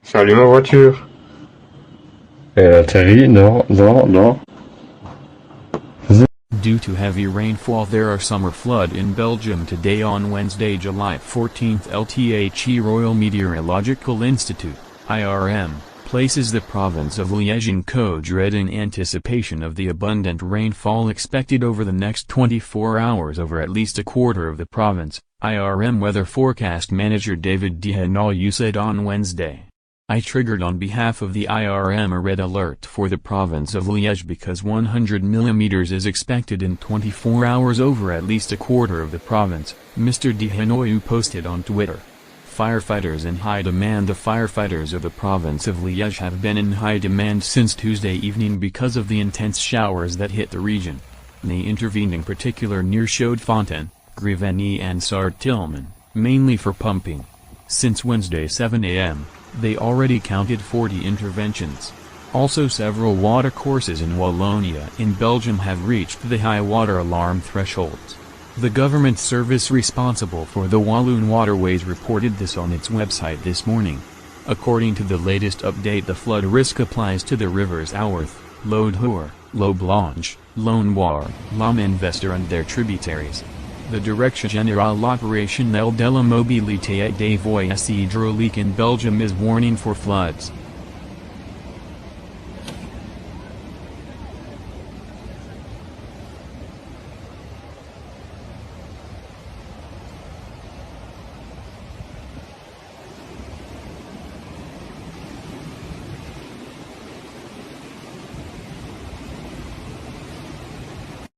Salut ma voiture. Elle atterrit, non, non, non. Due to heavy rainfall, there are summer flood in Belgium today on Wednesday, July 14th. LTHE Royal Meteorological Institute, IRM, places the province of Liège in code red in anticipation of the abundant rainfall expected over the next 24 hours over at least a quarter of the province, IRM weather forecast manager David Dehaenau said on Wednesday. I triggered on behalf of the IRM a red alert for the province of Liège because 100 mm is expected in 24 hours over at least a quarter of the province, Mr. Dehaenau posted on Twitter. Firefighters in high demand. The firefighters of the province of Liège have been in high demand since Tuesday evening because of the intense showers that hit the region. They intervened in particular near Chaudfontaine, Grivegnée and Sart-Tilman, mainly for pumping. Since Wednesday 7 a.m., they already counted 40 interventions. Also, several watercourses in Wallonia in Belgium have reached the high water alarm thresholds. The government service responsible for the Walloon waterways reported this on its website this morning. According to the latest update, the flood risk applies to the rivers Ouwerth, Lodehoer, Lo Blanche, Lonoir, La Manvester and their tributaries. The Direction Générale opérationnelle de la Mobilité et des Voies hydrauliques in Belgium is warning for floods.